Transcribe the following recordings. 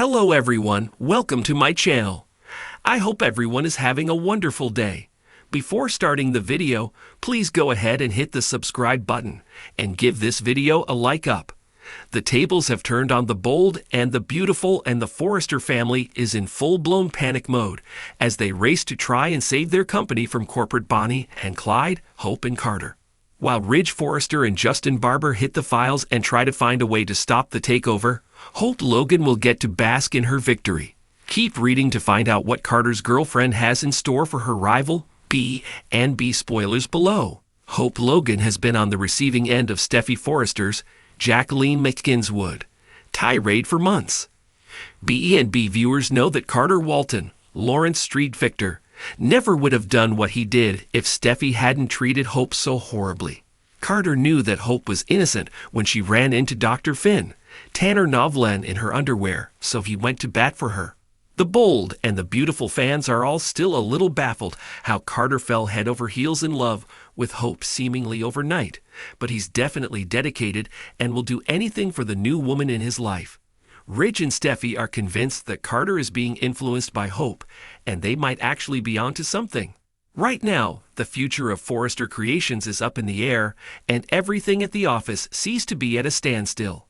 Hello everyone, welcome to my channel. I hope everyone is having a wonderful day. Before starting the video, please go ahead and hit the subscribe button and give this video a like up. The tables have turned on the Bold and the Beautiful, and the Forrester family is in full-blown panic mode as they race to try and save their company from corporate Bonnie and Clyde, Hope and Carter. While Ridge Forrester and Justin Barber hit the files and try to find a way to stop the takeover, Hope Logan will get to bask in her victory. Keep reading to find out what Carter's girlfriend has in store for her rival, B and B spoilers below. Hope Logan has been on the receiving end of Steffy Forrester's, Jacqueline McKinswood, tirade for months. B and B viewers know that Carter Walton, Lawrence Street Victor, never would have done what he did if Steffy hadn't treated Hope so horribly. Carter knew that Hope was innocent when she ran into Dr. Finn, Tanner Novlan, in her underwear, so he went to bat for her. The Bold and the Beautiful fans are all still a little baffled how Carter fell head over heels in love with Hope seemingly overnight, but he's definitely dedicated and will do anything for the new woman in his life. Ridge and Steffy are convinced that Carter is being influenced by Hope, and they might actually be onto something. Right now, the future of Forrester Creations is up in the air, and everything at the office seems to be at a standstill.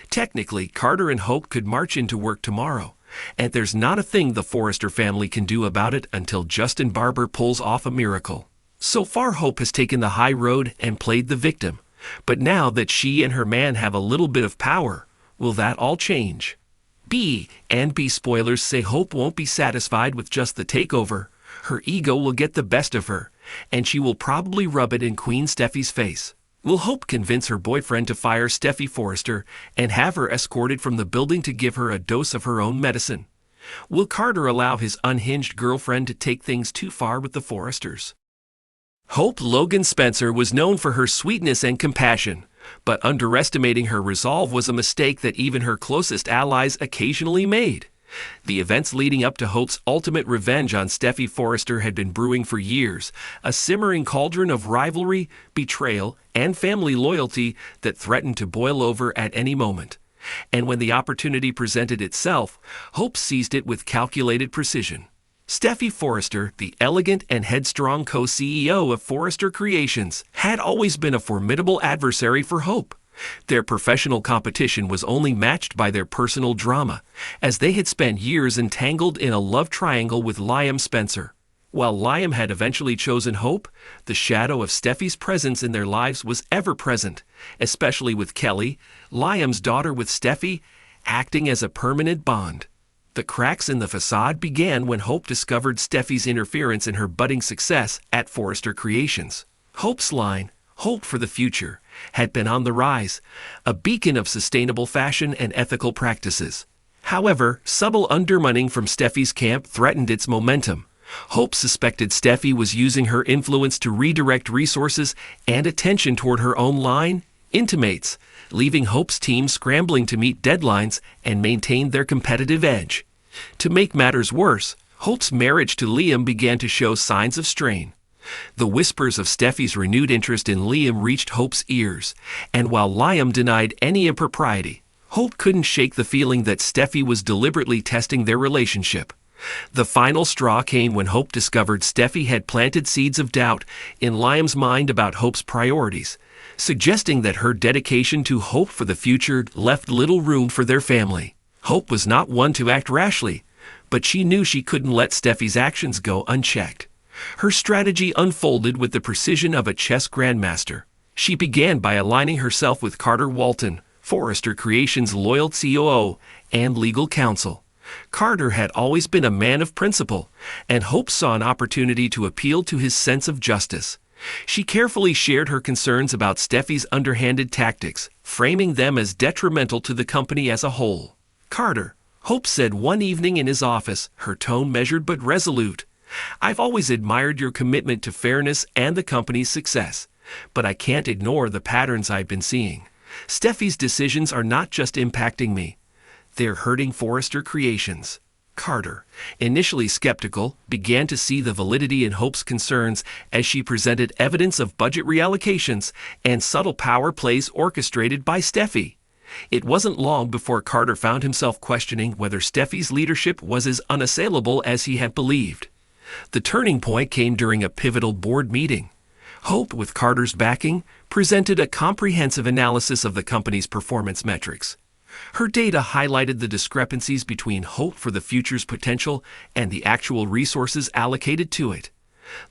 Technically, Carter and Hope could march into work tomorrow, and there's not a thing the Forrester family can do about it until Justin Barber pulls off a miracle. So far, Hope has taken the high road and played the victim, but now that she and her man have a little bit of power, will that all change? B and B spoilers say Hope won't be satisfied with just the takeover. Her ego will get the best of her, and she will probably rub it in Queen Steffy's face. Will Hope convince her boyfriend to fire Steffy Forrester and have her escorted from the building to give her a dose of her own medicine? Will Carter allow his unhinged girlfriend to take things too far with the Forresters? Hope Logan Spencer was known for her sweetness and compassion, but underestimating her resolve was a mistake that even her closest allies occasionally made. The events leading up to Hope's ultimate revenge on Steffy Forrester had been brewing for years, a simmering cauldron of rivalry, betrayal, and family loyalty that threatened to boil over at any moment. And when the opportunity presented itself, Hope seized it with calculated precision. Steffy Forrester, the elegant and headstrong co-CEO of Forrester Creations, had always been a formidable adversary for Hope. Their professional competition was only matched by their personal drama, as they had spent years entangled in a love triangle with Liam Spencer. While Liam had eventually chosen Hope, the shadow of Steffy's presence in their lives was ever present, especially with Kelly, Liam's daughter, with Steffy acting as a permanent bond. The cracks in the facade began when Hope discovered Steffy's interference in her budding success at Forrester Creations. Hope's line, "Hope for the Future," had been on the rise, a beacon of sustainable fashion and ethical practices. However, subtle undermining from Steffy's camp threatened its momentum. Hope suspected Steffy was using her influence to redirect resources and attention toward her own line, Intimates, leaving Hope's team scrambling to meet deadlines and maintain their competitive edge. To make matters worse, Hope's marriage to Liam began to show signs of strain. The whispers of Steffy's renewed interest in Liam reached Hope's ears, and while Liam denied any impropriety, Hope couldn't shake the feeling that Steffy was deliberately testing their relationship. The final straw came when Hope discovered Steffy had planted seeds of doubt in Liam's mind about Hope's priorities, suggesting that her dedication to Hope for the Future left little room for their family. Hope was not one to act rashly, but she knew she couldn't let Steffy's actions go unchecked. Her strategy unfolded with the precision of a chess grandmaster. She began by aligning herself with Carter Walton, Forrester Creations' loyal COO and legal counsel. Carter had always been a man of principle, and Hope saw an opportunity to appeal to his sense of justice. She carefully shared her concerns about Steffy's underhanded tactics, framing them as detrimental to the company as a whole. "Carter," Hope said one evening in his office, her tone measured but resolute, "I've always admired your commitment to fairness and the company's success, but I can't ignore the patterns I've been seeing. Steffy's decisions are not just impacting me. They're hurting Forrester Creations." Carter, initially skeptical, began to see the validity in Hope's concerns as she presented evidence of budget reallocations and subtle power plays orchestrated by Steffy. It wasn't long before Carter found himself questioning whether Steffy's leadership was as unassailable as he had believed. The turning point came during a pivotal board meeting. Hope, with Carter's backing, presented a comprehensive analysis of the company's performance metrics. Her data highlighted the discrepancies between hope for the future's potential and the actual resources allocated to it.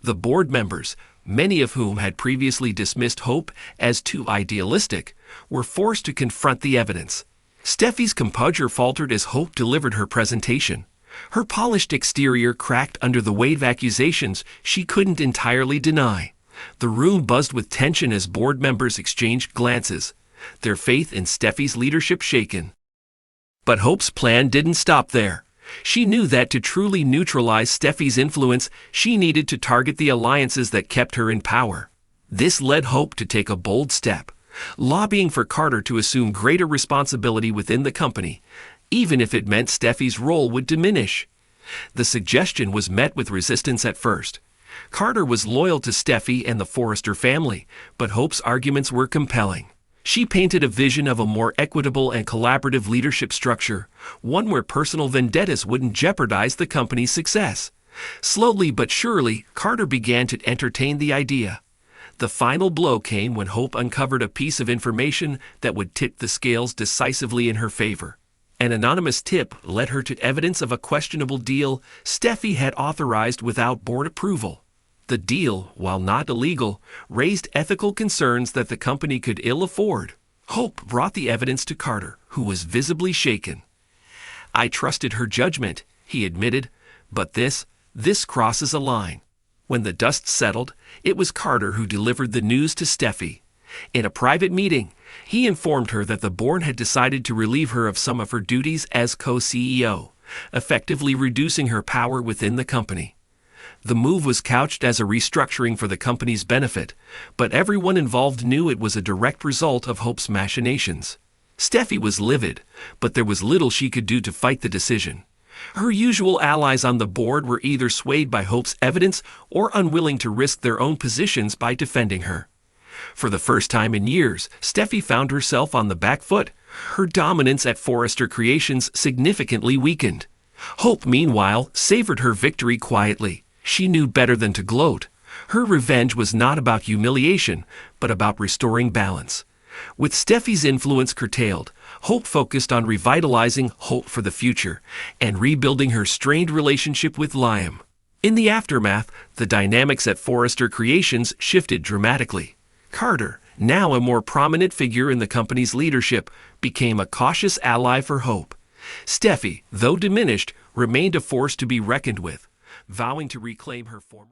The board members, many of whom had previously dismissed hope as too idealistic, were forced to confront the evidence. Steffy's composure faltered as Hope delivered her presentation. Her polished exterior cracked under the weight of accusations she couldn't entirely deny. The room buzzed with tension as board members exchanged glances, their faith in Steffy's leadership shaken. But Hope's plan didn't stop there. She knew that to truly neutralize Steffy's influence, she needed to target the alliances that kept her in power. This led Hope to take a bold step, lobbying for Carter to assume greater responsibility within the company, even if it meant Steffy's role would diminish. The suggestion was met with resistance at first. Carter was loyal to Steffy and the Forrester family, but Hope's arguments were compelling. She painted a vision of a more equitable and collaborative leadership structure, one where personal vendettas wouldn't jeopardize the company's success. Slowly but surely, Carter began to entertain the idea. The final blow came when Hope uncovered a piece of information that would tip the scales decisively in her favor. An anonymous tip led her to evidence of a questionable deal Steffy had authorized without board approval. The deal, while not illegal, raised ethical concerns that the company could ill afford. Hope brought the evidence to Carter, who was visibly shaken. "I trusted her judgment," he admitted, "but this crosses a line." When the dust settled, it was Carter who delivered the news to Steffy. In a private meeting, he informed her that the board had decided to relieve her of some of her duties as co-CEO, effectively reducing her power within the company. The move was couched as a restructuring for the company's benefit, but everyone involved knew it was a direct result of Hope's machinations. Steffy was livid, but there was little she could do to fight the decision. Her usual allies on the board were either swayed by Hope's evidence or unwilling to risk their own positions by defending her. For the first time in years, Steffy found herself on the back foot. Her dominance at Forrester Creations significantly weakened. Hope, meanwhile, savored her victory quietly. She knew better than to gloat. Her revenge was not about humiliation, but about restoring balance. With Steffy's influence curtailed, Hope focused on revitalizing hope for the future and rebuilding her strained relationship with Liam. In the aftermath, the dynamics at Forrester Creations shifted dramatically. Carter, now a more prominent figure in the company's leadership, became a cautious ally for Hope. Steffy, though diminished, remained a force to be reckoned with, vowing to reclaim her former